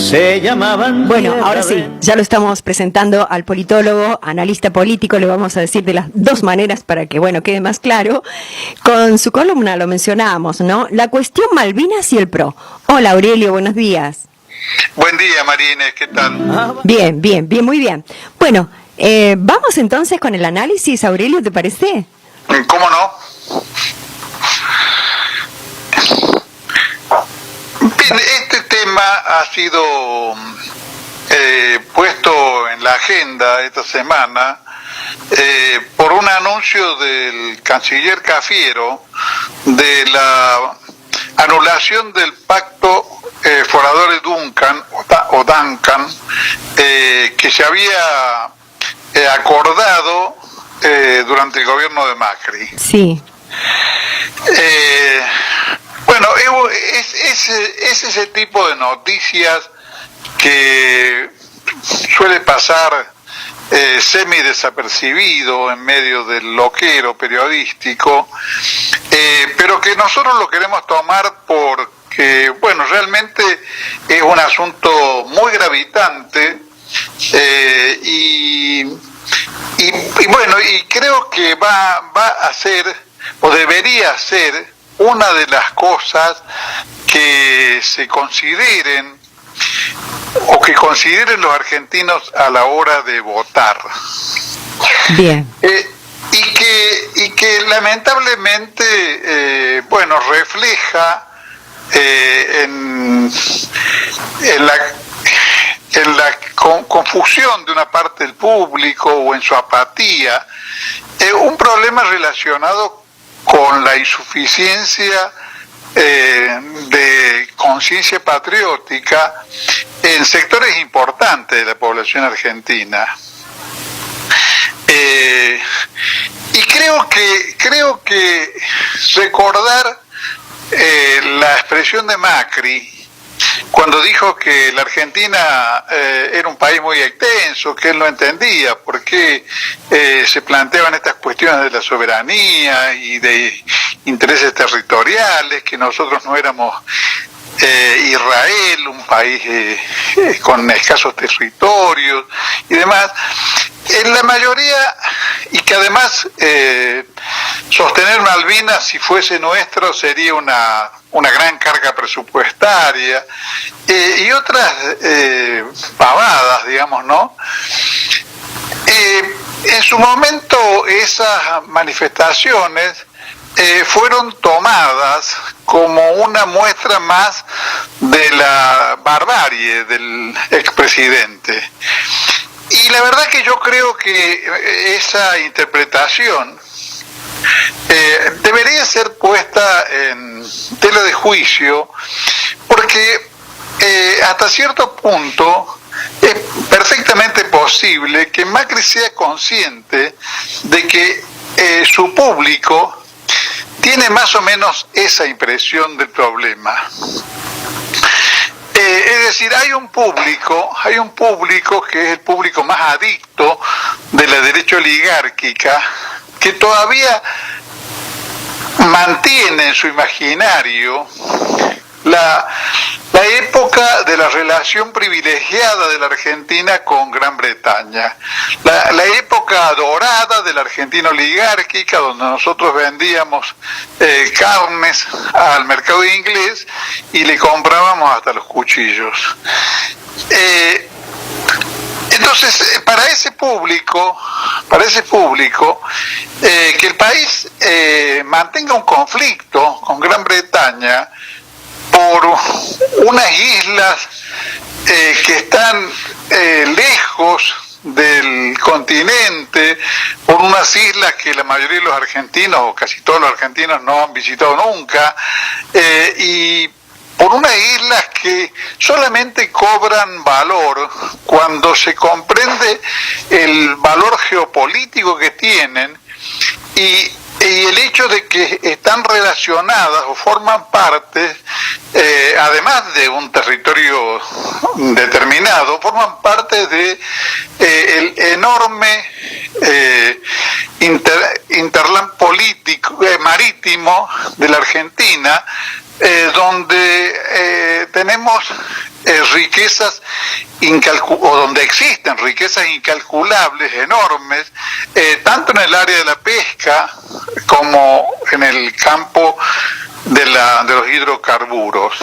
se llamaban. Bueno, ahora sí, ya lo estamos presentando al politólogo, analista político, le vamos a decir de las dos maneras para que, bueno, quede más claro. Con su columna lo mencionábamos, ¿no? La cuestión Malvinas y el PRO. Hola Aurelio, buenos días. Buen día, Marínez, ¿qué tal? Bien, muy bien. Bueno, vamos entonces con el análisis, Aurelio, ¿te parece? ¿Cómo no? Bien, este tema ha sido puesto en la agenda esta semana por un anuncio del canciller Cafiero de la anulación del pacto Foradores-Duncan o Duncan que se había acordado durante el gobierno de Macri. Sí. Bueno, es ese tipo de noticias que suele pasar semi desapercibido en medio del loquero periodístico, pero que nosotros lo queremos tomar porque, bueno, realmente es un asunto muy gravitante y bueno, y creo que va a ser, o debería ser, una de las cosas que se consideren o que consideren los argentinos a la hora de votar. Bien. Y que lamentablemente, bueno, refleja en la confusión de una parte del público o en su apatía, un problema relacionado con la insuficiencia de conciencia patriótica en sectores importantes de la población argentina. Y creo que recordar la expresión de Macri cuando dijo que la Argentina era un país muy extenso, que él no entendía por qué se planteaban estas cuestiones de la soberanía y de intereses territoriales, que nosotros no éramos Israel, un país con escasos territorios y demás. En la mayoría, y que además sostener Malvinas, si fuese nuestro, sería una gran carga presupuestaria, y otras pavadas, digamos, ¿no? En su momento esas manifestaciones fueron tomadas como una muestra más de la barbarie del expresidente. Y la verdad que yo creo que esa interpretación debería ser puesta en tela de juicio, porque hasta cierto punto es perfectamente posible que Macri sea consciente de que su público tiene más o menos esa impresión del problema. Es decir, hay un público que es el público más adicto de la derecha oligárquica, que todavía mantiene en su imaginario la época de la relación privilegiada de la Argentina con Gran Bretaña, la época dorada de la Argentina oligárquica, donde nosotros vendíamos carnes al mercado inglés y le comprábamos hasta los cuchillos. Entonces, para ese público, que el país mantenga un conflicto con Gran Bretaña por unas islas que están lejos del continente, por unas islas que la mayoría de los argentinos, o casi todos los argentinos, no han visitado nunca, y por unas islas que solamente cobran valor cuando se comprende el valor geopolítico que tienen y el hecho de que están relacionadas o forman parte, además de un territorio determinado, forman parte de el enorme interland político marítimo de la Argentina, donde tenemos tenemos riquezas o donde existen riquezas incalculables, enormes, tanto en el área de la pesca como en el campo de los hidrocarburos.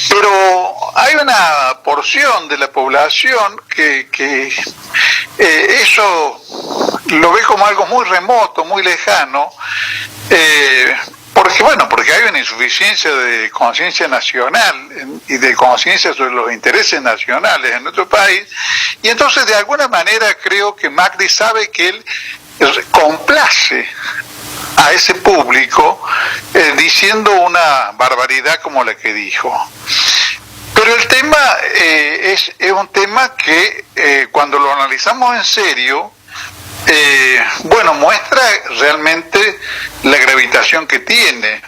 Pero hay una porción de la población que eso lo ve como algo muy remoto, muy lejano, porque hay una insuficiencia de conciencia nacional y de conciencia sobre los intereses nacionales en nuestro país, y entonces de alguna manera creo que Macri sabe que él complace a ese público diciendo una barbaridad como la que dijo. Pero el tema es un tema que cuando lo analizamos en serio, muestra realmente la gravitación que tiene.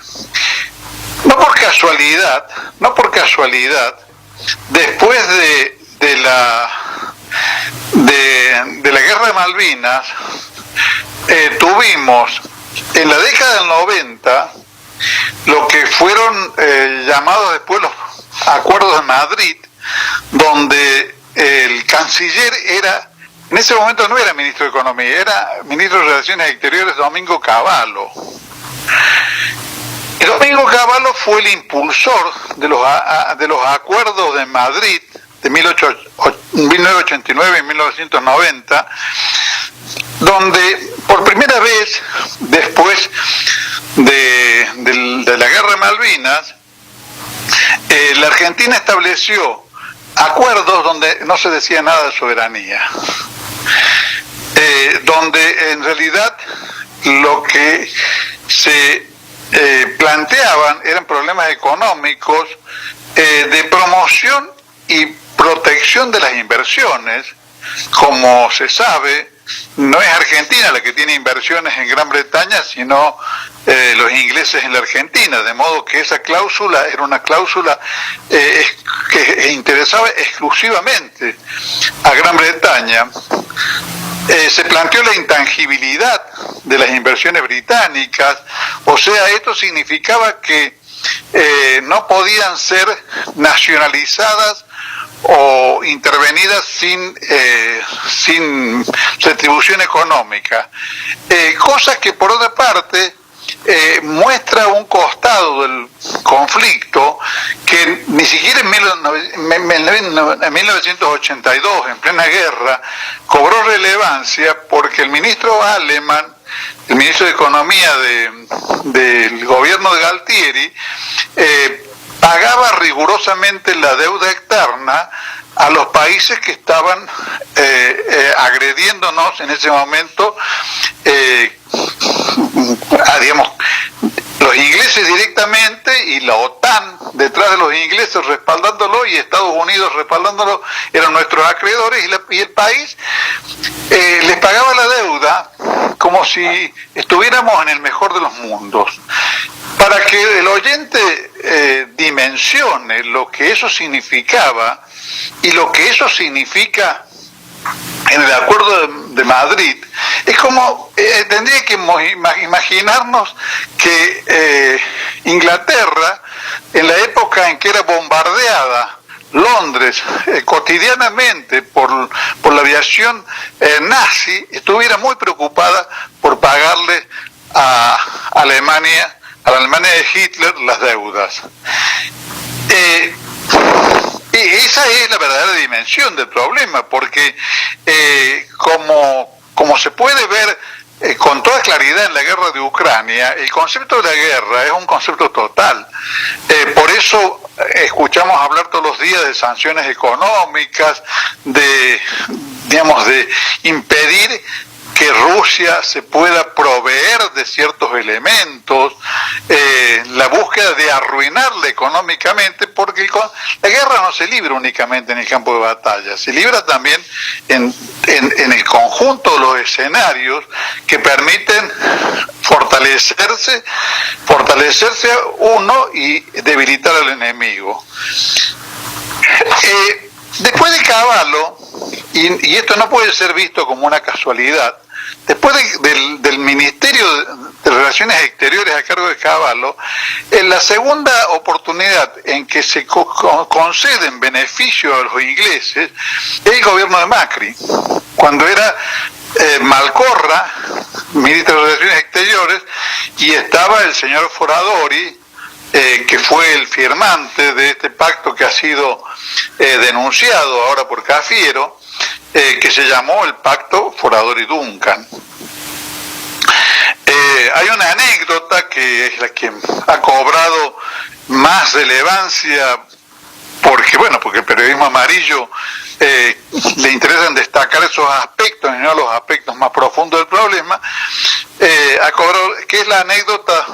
No por casualidad, después de la guerra de Malvinas, tuvimos en la década del 90 lo que fueron llamados después los Acuerdos de Madrid, donde el canciller en ese momento no era ministro de Economía, era ministro de Relaciones Exteriores, Domingo Cavallo. Y Domingo Cavallo fue el impulsor de los Acuerdos de Madrid de 1989 y 1990, donde por primera vez después de la guerra de Malvinas, la Argentina estableció acuerdos donde no se decía nada de soberanía, donde en realidad lo que se planteaban eran problemas económicos, de promoción y protección de las inversiones. Como se sabe, no es Argentina la que tiene inversiones en Gran Bretaña, sino los ingleses en la Argentina, de modo que esa cláusula era una cláusula que interesaba exclusivamente a Gran Bretaña. Se planteó la intangibilidad de las inversiones británicas, o sea, esto significaba que no podían ser nacionalizadas o intervenidas sin retribución económica, cosa que por otra parte muestra un costado del conflicto que ni siquiera en 1982, en plena guerra, cobró relevancia, porque el ministro Alemán, el ministro de Economía del gobierno de Galtieri, pagaba rigurosamente la deuda externa a los países que estaban agrediéndonos en ese momento, los ingleses directamente y la OTAN detrás de los ingleses respaldándolo y Estados Unidos respaldándolo, eran nuestros acreedores, y el país les pagaba la deuda como si estuviéramos en el mejor de los mundos. Para que el oyente dimensione lo que eso significaba y lo que eso significa en el Acuerdo de Madrid, es como tendría que imaginarnos que Inglaterra, en la época en que era bombardeada Londres cotidianamente por la aviación nazi, estuviera muy preocupada por pagarle a la Alemania de Hitler las deudas. Y esa es la verdadera dimensión del problema, porque como se puede ver con toda claridad en la guerra de Ucrania, el concepto de la guerra es un concepto total. Por eso escuchamos hablar todos los días de sanciones económicas, de impedir que Rusia se pueda proveer de ciertos elementos, la búsqueda de arruinarla económicamente, porque la guerra no se libra únicamente en el campo de batalla, se libra también en el conjunto de los escenarios que permiten fortalecerse uno y debilitar al enemigo. Después de Cavallo, y esto no puede ser visto como una casualidad, después del Ministerio de Relaciones Exteriores a cargo de Cavallo, en la segunda oportunidad en que se conceden beneficio a los ingleses es el gobierno de Macri, cuando era Malcorra, ministro de Relaciones Exteriores, y estaba el señor Foradori, que fue el firmante de este pacto que ha sido denunciado ahora por Cafiero, que se llamó el Pacto Foradori-Duncan. Hay una anécdota que es la que ha cobrado más relevancia porque el periodismo amarillo le interesan destacar esos aspectos y no los aspectos más profundos del problema, que es la anécdota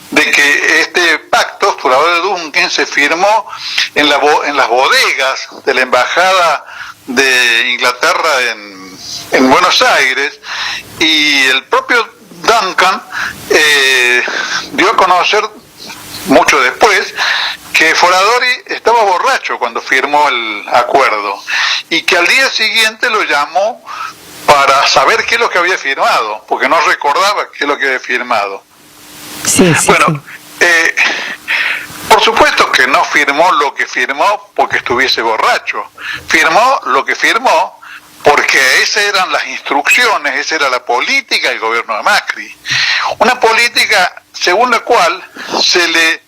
de que este pacto Foradori-Duncan se firmó en las bodegas de la embajada de Inglaterra en Buenos Aires, y el propio Duncan dio a conocer mucho después que Foradori estaba borracho cuando firmó el acuerdo y que al día siguiente lo llamó para saber qué es lo que había firmado, porque no recordaba qué es lo que había firmado. Sí. Por supuesto que no firmó lo que firmó porque estuviese borracho, firmó lo que firmó porque esas eran las instrucciones, esa era la política del gobierno de Macri. Una política según la cual se le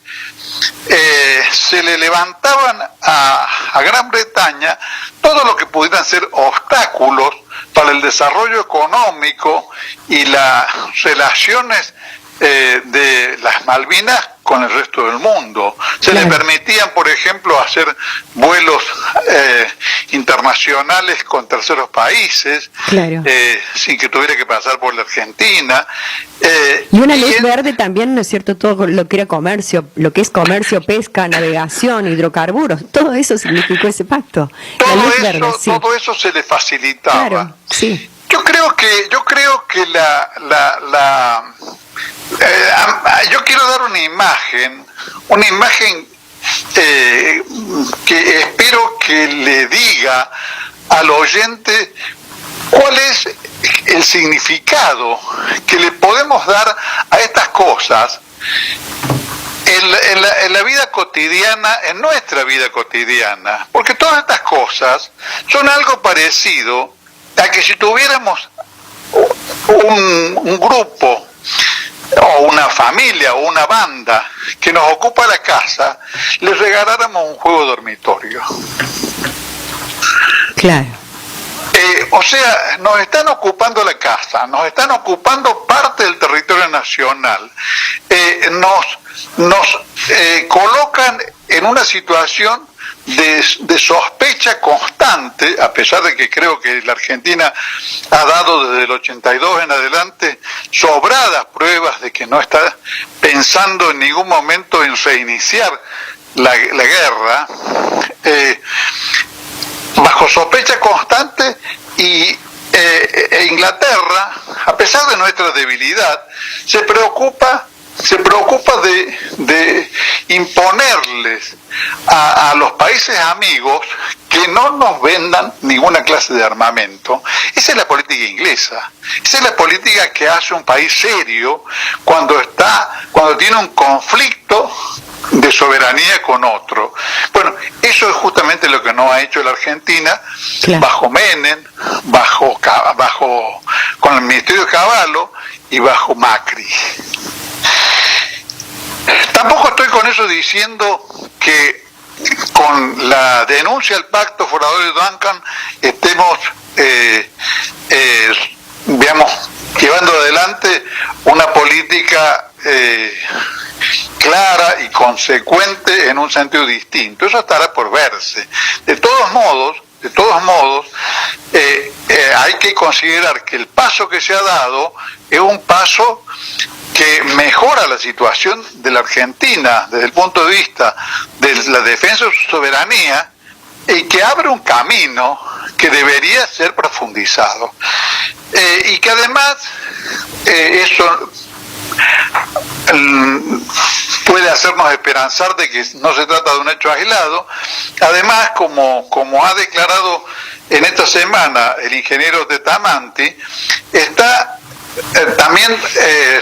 levantaban a Gran Bretaña todo lo que pudieran ser obstáculos para el desarrollo económico y las relaciones de las Malvinas con el resto del mundo. Se les permitían, por ejemplo, hacer vuelos internacionales con terceros países, sin que tuviera que pasar por la Argentina. Y una ley verde también, ¿no es cierto? Todo lo que era comercio, lo que es comercio, pesca, navegación, hidrocarburos, todo eso significó ese pacto. Todo eso se le facilitaba. Claro, sí. Yo creo que yo quiero dar una imagen que espero que le diga al oyente cuál es el significado que le podemos dar a estas cosas en la vida cotidiana, en nuestra vida cotidiana, porque todas estas cosas son algo parecido a que si tuviéramos un grupo o una familia o una banda que nos ocupa la casa, les regaláramos un juego dormitorio. Claro. O sea, nos están ocupando la casa, nos están ocupando parte del territorio nacional, nos colocan en una situación de sospecha constante, a pesar de que creo que la Argentina ha dado desde el 82 en adelante sobradas pruebas de que no está pensando en ningún momento en reiniciar la guerra, bajo sospecha constante, y Inglaterra, a pesar de nuestra debilidad, se preocupa de imponerles a los países amigos que no nos vendan ninguna clase de armamento. Esa es la política inglesa. Esa es la política que hace un país serio cuando tiene un conflicto de soberanía con otro. Bueno, eso es justamente lo que no ha hecho la Argentina, claro, bajo Menem, con el Ministerio de Cavallo y bajo Macri. Tampoco estoy con eso diciendo que con la denuncia al pacto Foradori-Duncan estemos llevando adelante una política clara y consecuente en un sentido distinto. Eso estará por verse. De todos modos, hay que considerar que el paso que se ha dado es un paso que mejora la situación de la Argentina desde el punto de vista de la defensa de su soberanía y que abre un camino que debería ser profundizado. Y que además eso puede hacernos esperanzar de que no se trata de un hecho aislado. Además, como ha declarado en esta semana el ingeniero Tetamanti, está también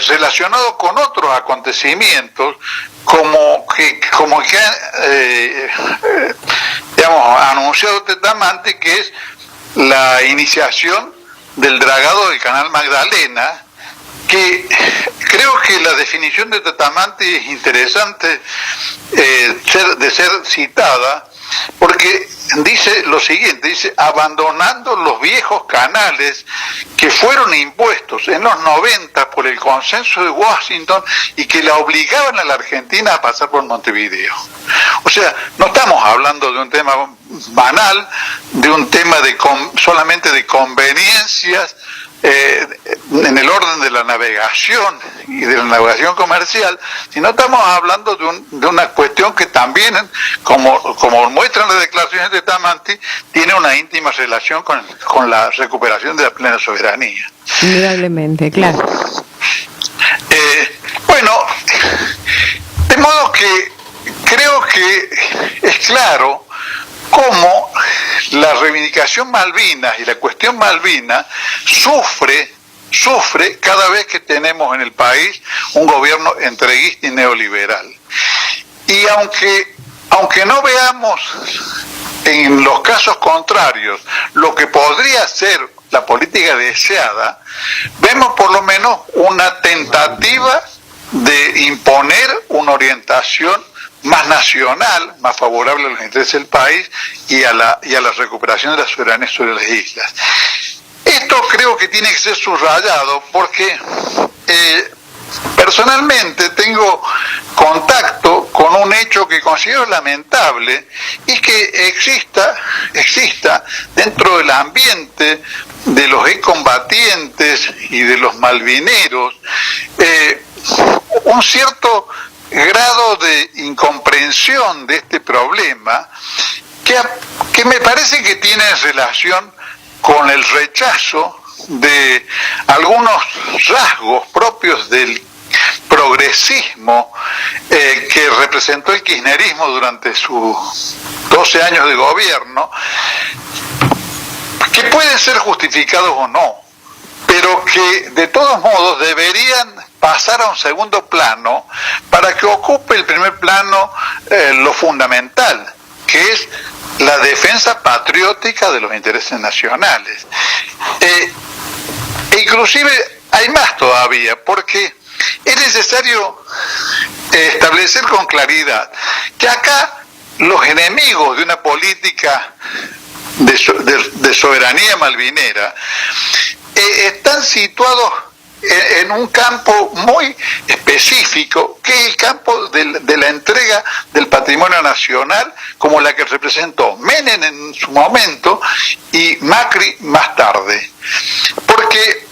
relacionado con otros acontecimientos, como que digamos, ha anunciado Tetamanti, que es la iniciación del dragado del Canal Magdalena, que creo que la definición de Tetamanti es interesante de ser citada, porque dice lo siguiente, dice: abandonando los viejos canales que fueron impuestos en los 90 por el consenso de Washington y que la obligaban a la Argentina a pasar por Montevideo. O sea, no estamos hablando de un tema banal, de un tema solamente de conveniencias en el orden de la navegación y de la navegación comercial, sino estamos hablando de una cuestión que también, como muestran las declaraciones de Tetamanti, tiene una íntima relación con la recuperación de la plena soberanía. Indudablemente, claro. Bueno, de modo que creo que es claro cómo la reivindicación Malvinas y la cuestión Malvinas sufre cada vez que tenemos en el país un gobierno entreguista y neoliberal. Y aunque no veamos en los casos contrarios lo que podría ser la política deseada, vemos por lo menos una tentativa de imponer una orientación más nacional, más favorable a los intereses del país y a la recuperación de la soberanía sobre las islas. Esto creo que tiene que ser subrayado porque personalmente tengo contacto con un hecho que considero lamentable, y que exista dentro del ambiente de los excombatientes y de los malvineros un cierto grado de incomprensión de este problema que me parece que tiene relación con el rechazo de algunos rasgos propios del progresismo que representó el kirchnerismo durante sus 12 años de gobierno, que pueden ser justificados o no, pero que de todos modos deberían pasar a un segundo plano para que ocupe el primer plano lo fundamental, que es la defensa patriótica de los intereses nacionales. Inclusive hay más todavía, porque es necesario establecer con claridad que acá los enemigos de una política de soberanía malvinera están situados en un campo muy específico, que es el campo de la entrega del patrimonio nacional, como la que representó Menem en su momento y Macri más tarde. Porque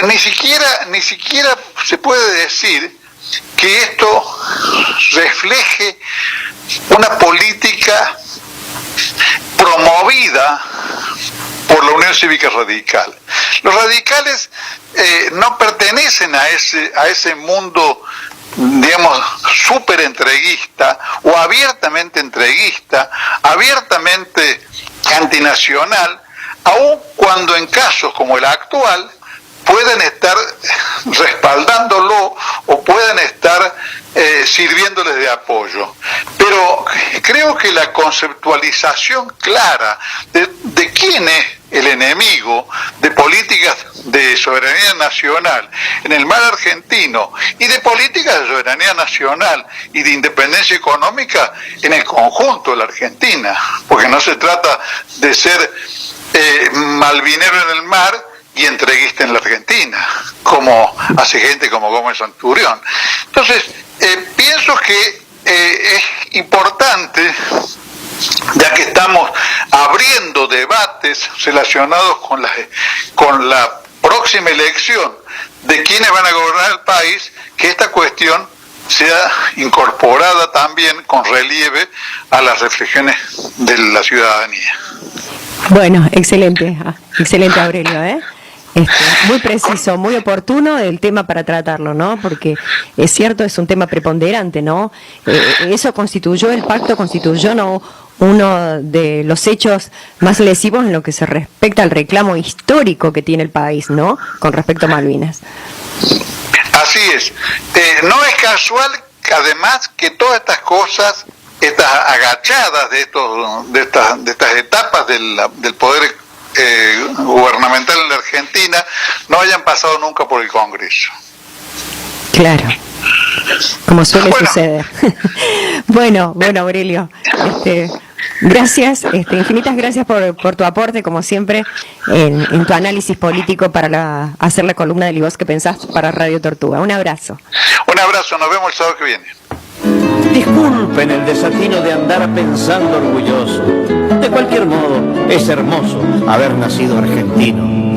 ni siquiera se puede decir que esto refleje una política promovida por la Unión Cívica Radical. Los radicales no pertenecen a ese mundo, digamos, súper entreguista o abiertamente entreguista, abiertamente antinacional, aun cuando en casos como el actual pueden estar respaldándolo o pueden estar sirviéndoles de apoyo. Pero creo que la conceptualización clara de quién es el enemigo de políticas de soberanía nacional en el mar argentino y de políticas de soberanía nacional y de independencia económica en el conjunto de la Argentina, porque no se trata de ser malvinero en el mar y entreguista en la Argentina, como hace gente como Gómez Centurión. Entonces, pienso que es importante, ya que estamos abriendo debates relacionados con la próxima elección de quiénes van a gobernar el país, que esta cuestión sea incorporada también con relieve a las reflexiones de la ciudadanía. Bueno, excelente Aurelio, muy preciso, muy oportuno el tema para tratarlo, ¿no? Porque es cierto, es un tema preponderante, ¿no? Eso constituyó, el pacto constituyó, ¿no?, uno de los hechos más lesivos en lo que se respecta al reclamo histórico que tiene el país, ¿no? Con respecto a Malvinas. Así es. No es casual que además que todas estas cosas, estas agachadas de estas etapas del poder gubernamental en la Argentina, no hayan pasado nunca por el Congreso. Claro, como suele suceder. Bueno, Aurelio, gracias, infinitas gracias por tu aporte, como siempre, en tu análisis político para hacer la columna de Vos que pensás para Radio Tortuga. Un abrazo. Un abrazo, nos vemos el sábado que viene. Disculpen el desatino de andar pensando orgulloso. De cualquier modo, es hermoso haber nacido argentino.